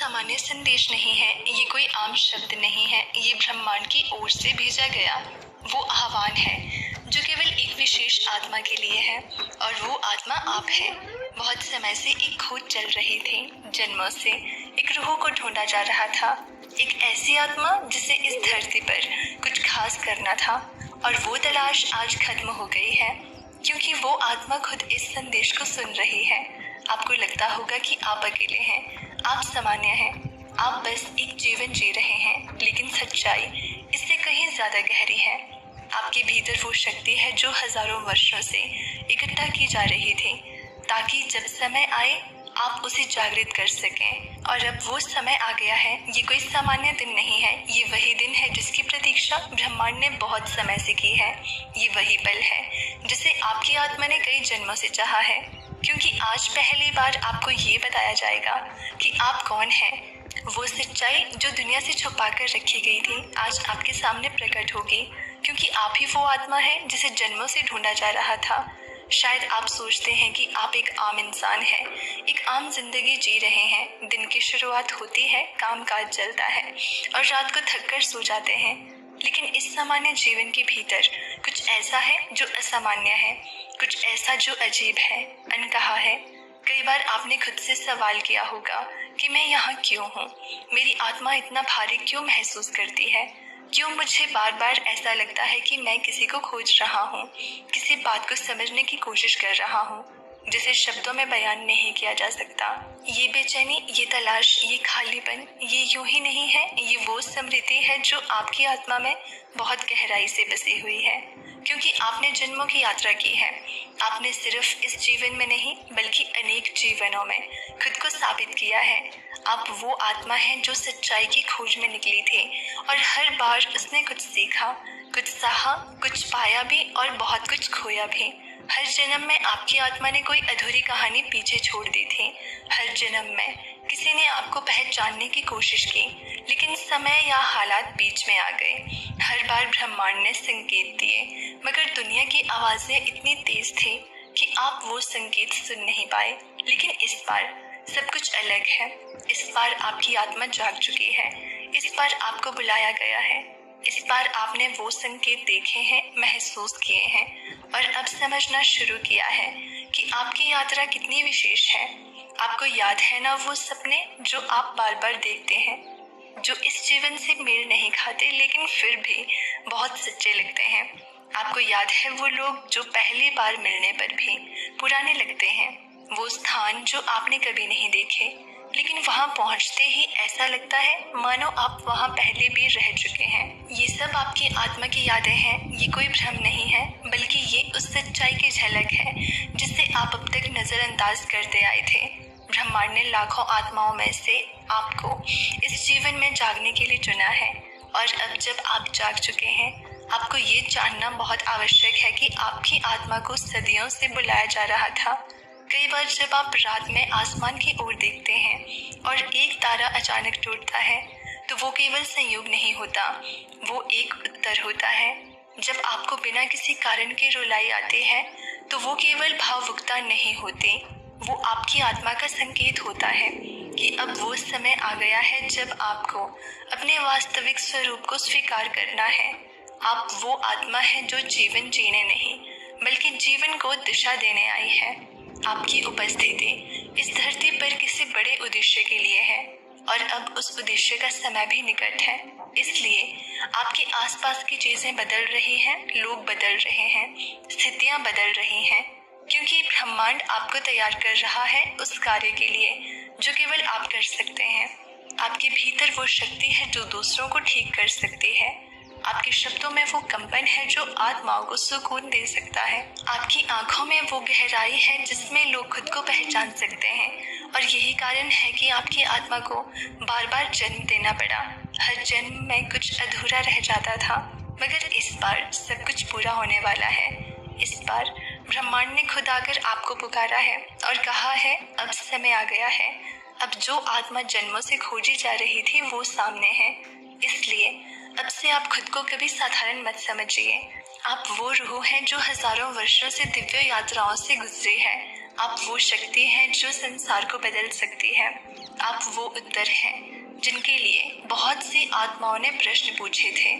सामान्य संदेश नहीं है, ये कोई आम शब्द नहीं है, ये ब्रह्मांड की ओर से भेजा गया वो आह्वान है जो केवल एक विशेष आत्मा के लिए है, और वो आत्मा आप है। बहुत समय से एक खोज चल रही थी, जन्मों से एक रूह को ढूंढा जा रहा था, एक ऐसी आत्मा जिसे इस धरती पर कुछ खास करना था, और वो तलाश आज खत्म हो गई है, क्योंकि वो आत्मा खुद इस संदेश को सुन रही है। आपको लगता होगा कि आप अकेले हैं, आप सामान्य हैं, आप बस एक जीवन जी रहे हैं, लेकिन सच्चाई इससे कहीं ज्यादा गहरी है। आपके भीतर वो शक्ति है जो हजारों वर्षों से इकट्ठा की जा रही थी, ताकि जब समय आए आप उसे जागृत कर सकें। और अब वो समय आ गया है। ये कोई सामान्य दिन नहीं है, ये वही दिन है जिसकी प्रतीक्षा ब्रह्मांड ने बहुत समय से की है। ये वही पल है जिसे आपकी आत्मा ने कई जन्मों से चाहा है, क्योंकि आज पहली बार आपको ये बताया जाएगा कि आप कौन हैं। वो सच्चाई जो दुनिया से छुपा कर रखी गई थी आज आपके सामने प्रकट होगी, क्योंकि आप ही वो आत्मा है जिसे जन्मों से ढूंढा जा रहा था। शायद आप सोचते हैं कि आप एक आम इंसान हैं, एक आम जिंदगी जी रहे हैं। दिन की शुरुआत होती है, काम काज चलता है और रात को थक कर सो जाते हैं। लेकिन इस सामान्य जीवन के भीतर कुछ ऐसा है जो असामान्य है, कुछ ऐसा जो अजीब है, अनकहा है। कई बार आपने खुद से सवाल किया होगा कि मैं यहाँ क्यों हूँ, मेरी आत्मा इतना भारी क्यों महसूस करती है, क्यों मुझे बार बार ऐसा लगता है कि मैं किसी को खोज रहा हूँ, किसी बात को समझने की कोशिश कर रहा हूँ जिसे शब्दों में बयान नहीं किया जा सकता। ये बेचैनी, ये तलाश, ये खालीपन, ये यूं ही नहीं है, ये वो स्मृति है जो आपकी आत्मा में बहुत गहराई से बसी हुई है, क्योंकि आपने जन्मों की यात्रा की है। आपने सिर्फ इस जीवन में नहीं बल्कि अनेक जीवनों में खुद को साबित किया है। आप वो आत्मा है जो सच्चाई की खोज में निकली थी, और हर बार उसने कुछ सीखा, कुछ सहा, कुछ पाया भी और बहुत कुछ खोया भी। हर जन्म में आपकी आत्मा ने कोई अधूरी कहानी पीछे छोड़ दी थी। हर जन्म में किसी ने आपको पहचानने की कोशिश की, लेकिन समय या हालात बीच में आ गए। हर बार ब्रह्मांड ने संकेत दिए, मगर दुनिया की आवाजें इतनी तेज थी कि आप वो संकेत सुन नहीं पाए। लेकिन इस बार सब कुछ अलग है। इस बार आपकी आत्मा जाग चुकी है। इस बार आपको बुलाया गया है। इस बार आपने वो संकेत देखे हैं, महसूस किए हैं, और अब समझना शुरू किया है कि आपकी यात्रा कितनी विशेष है। आपको याद है ना वो सपने जो आप बार बार देखते हैं, जो इस जीवन से मेल नहीं खाते लेकिन फिर भी बहुत सच्चे लगते हैं। आपको याद है वो लोग जो पहली बार मिलने पर भी पुराने लगते हैं, वो स्थान जो आपने कभी नहीं देखे, लेकिन वहां पहुंचते ही ऐसा लगता है मानो आप वहां पहले भी रह चुके हैं। ये सब आपकी आत्मा की यादें हैं। ये कोई भ्रम नहीं है, बल्कि ये उस सच्चाई की झलक है जिसे आप अब तक नजरअंदाज करते आए थे। ब्रह्मांड ने लाखों आत्माओं में से आपको इस जीवन में जागने के लिए चुना है, और अब जब आप जाग चुके हैं, आपको ये जानना बहुत आवश्यक है कि आपकी आत्मा को सदियों से बुलाया जा रहा था। कई बार जब आप रात में आसमान की ओर देखते हैं और एक तारा अचानक टूटता है, तो वो केवल संयोग नहीं होता, वो एक उत्तर होता है। जब आपको बिना किसी कारण के रुलाई आती है, तो वो केवल भावुकता नहीं होती, वो आपकी आत्मा का संकेत होता है कि अब वो समय आ गया है जब आपको अपने वास्तविक स्वरूप को स्वीकार करना है। आप वो आत्मा है जो जीवन जीने नहीं बल्कि जीवन को दिशा देने आई है। आपकी उपस्थिति इस धरती पर किसी बड़े उद्देश्य के लिए है, और अब उस उद्देश्य का समय भी निकट है। इसलिए आपके आसपास की चीजें बदल रही हैं, लोग बदल रहे हैं, स्थितियां बदल रही हैं, क्योंकि ब्रह्मांड आपको तैयार कर रहा है उस कार्य के लिए जो केवल आप कर सकते हैं। आपके भीतर वो शक्ति है जो दूसरों को ठीक कर सकती है। आपके शब्दों में वो कंपन है जो आत्माओं को सुकून दे सकता है। आपकी आंखों में वो गहराई है जिसमें लोग खुद को पहचान सकते हैं, और यही कारण है कि आपकी आत्मा को बार बार जन्म देना पड़ा। हर जन्म में कुछ अधूरा रह जाता था, मगर इस बार सब कुछ पूरा होने वाला है। इस बार ब्रह्मांड ने खुद आकर आपको पुकारा है और कहा है, अब समय आ गया है। अब जो आत्मा जन्मों से खोजी जा रही थी वो सामने है। इसलिए अब से आप खुद को कभी साधारण मत समझिए। आप वो रूह हैं जो हजारों वर्षों से दिव्य यात्राओं से गुजरी है। आप वो शक्ति हैं जो संसार को बदल सकती है। आप वो उत्तर हैं जिनके लिए बहुत सी आत्माओं ने प्रश्न पूछे थे।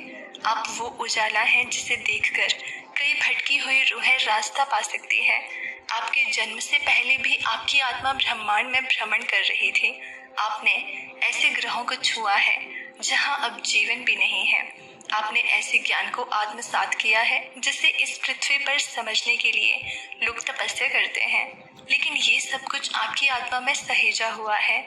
आप वो उजाला हैं जिसे देखकर कई भटकी हुई रूहें रास्ता पा सकती है। आपके जन्म से पहले भी आपकी आत्मा ब्रह्मांड में भ्रमण कर रही थी। आपने ऐसे ग्रहों को छुआ है जहां अब जीवन भी नहीं है। आपने ऐसे ज्ञान को आत्मसात किया है जिसे इस पृथ्वी पर समझने के लिए लोग तपस्या करते हैं। लेकिन ये सब कुछ आपकी आत्मा में सहेजा हुआ है।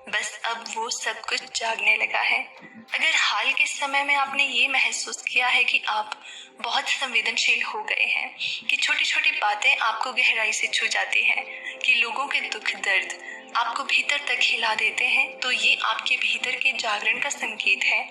बस अब वो सब कुछ जागने लगा है। अगर हाल के समय में आपने ये महसूस किया है कि आप बहुत संवेदनशील हो गए हैं, कि छोटी छोटी बातें आपको गहराई से छू जाती हैं, कि लोगों के दुख दर्द आपको भीतर तक हिला देते हैं, तो ये आपके भीतर के जागरण का संकेत है।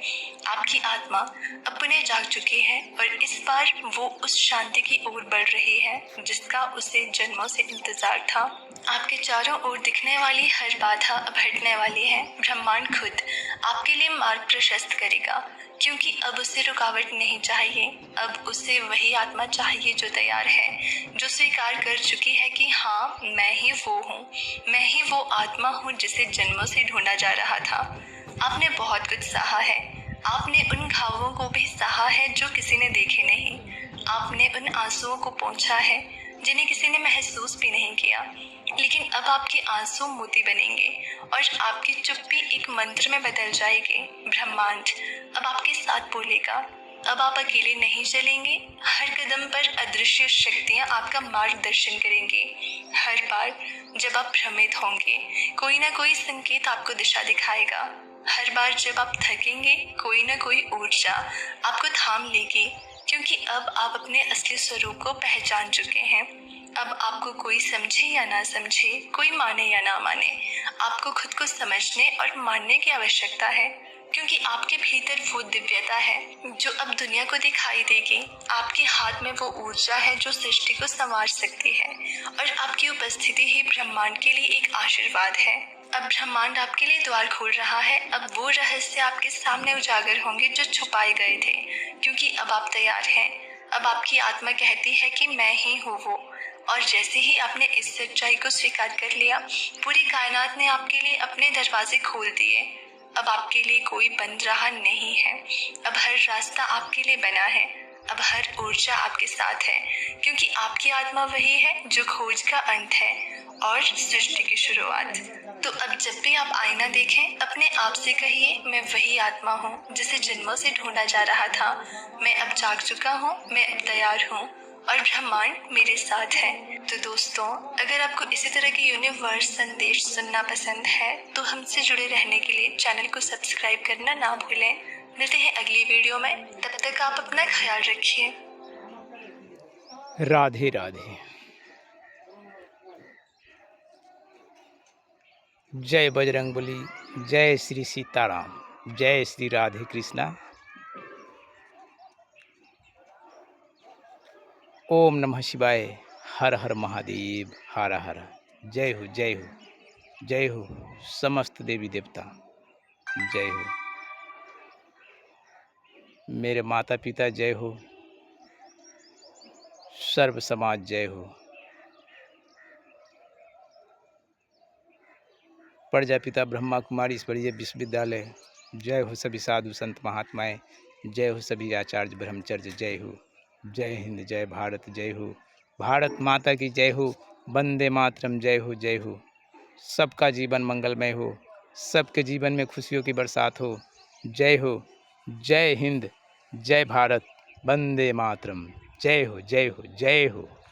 आपकी आत्मा अपने जाग चुकी है और इस बार वो उस शांति की ओर बढ़ रही है जिसका उसे जन्मों से इंतजार था। आपके चारों ओर दिखने वाली हर बाधा अब हटने वाली है। ब्रह्मांड खुद आपके लिए मार्ग प्रशस्त करेगा, क्योंकि अब उसे रुकावट नहीं चाहिए। अब उसे वही आत्मा चाहिए जो तैयार है, जो स्वीकार कर चुकी है कि हाँ, मैं ही वो हूँ, मैं ही वो आत्मा हूँ जिसे जन्मों से ढूंढा जा रहा था। आपने बहुत कुछ सहा है। आपने उन घावों को भी सहा है जो किसी ने देखे नहीं। आपने उन आंसुओं को पोंछा है जिन्हें किसी ने महसूस भी नहीं किया। लेकिन अब आपके आंसू मोती बनेंगे और आपकी चुप्पी एक मंत्र में बदल जाएगी। ब्रह्मांड अब आपके साथ बोलेगा। अब आप अकेले नहीं चलेंगे। हर कदम पर अदृश्य शक्तियां आपका मार्गदर्शन करेंगी। हर बार जब आप भ्रमित होंगे, कोई ना कोई संकेत आपको दिशा दिखाएगा। हर बार जब आप थकेंगे, कोई ना कोई ऊर्जा आपको थाम लेगी, क्योंकि अब आप अपने असली स्वरूप को पहचान चुके हैं। अब आपको कोई समझे या ना समझे, कोई माने या ना माने, आपको खुद को समझने और मानने की आवश्यकता है, क्योंकि आपके भीतर वो दिव्यता है जो अब दुनिया को दिखाई देगी। आपके हाथ में वो ऊर्जा है जो सृष्टि को संवार सकती है और आपकी उपस्थिति ही ब्रह्मांड के लिए एक आशीर्वाद है। अब ब्रह्मांड आपके लिए द्वार खोल रहा है। अब वो रहस्य आपके सामने उजागर होंगे जो छुपाए गए थे, क्योंकि अब आप तैयार हैं। अब आपकी आत्मा कहती है कि मैं ही हूँ वो। और जैसे ही आपने इस सच्चाई को स्वीकार कर लिया, पूरी कायनात ने आपके लिए अपने दरवाजे खोल दिए। अब आपके लिए कोई बंद राह नहीं है। अब हर रास्ता आपके लिए बना है। अब हर ऊर्जा आपके साथ है, क्योंकि आपकी आत्मा वही है जो खोज का अंत है और सृष्टि की शुरुआत। तो अब जब भी आप आईना देखें, अपने आप से कहिए, मैं वही आत्मा हूँ जिसे जन्मों से ढूंढा जा रहा था। मैं अब जाग चुका हूँ, मैं अब तैयार हूँ और ब्रह्मांड मेरे साथ है। तो दोस्तों, अगर आपको इसी तरह के यूनिवर्स संदेश सुनना पसंद है तो हमसे जुड़े रहने के लिए चैनल को सब्सक्राइब करना ना भूलें। मिलते हैं अगली वीडियो में। तब तक आप अपना ख्याल रखिए। राधे राधे। जय बजरंगबली, जय श्री सीताराम, जय श्री राधे कृष्णा। ओम नमः शिवाय। हर हर महादेव, हर हर। जय हो जय हो जय हो समस्त देवी देवता, जय हो मेरे माता पिता, जय हो सर्व समाज, जय हो प्रजापिता ब्रह्मा कुमारी ईश्वरीय विश्वविद्यालय, जय हो सभी साधु संत महात्माएं, जय हो सभी आचार्य ब्रह्मचर्य, जय हो। जय हिंद, जय भारत, जय हो भारत माता की, जय हो वंदे मातरम, जय हो जय हो। सबका जीवन मंगलमय हो, सबके जीवन में खुशियों की बरसात हो। जय हो, जय हिंद, जय भारत, वंदे मातरम, जय हो जय हो जय हो।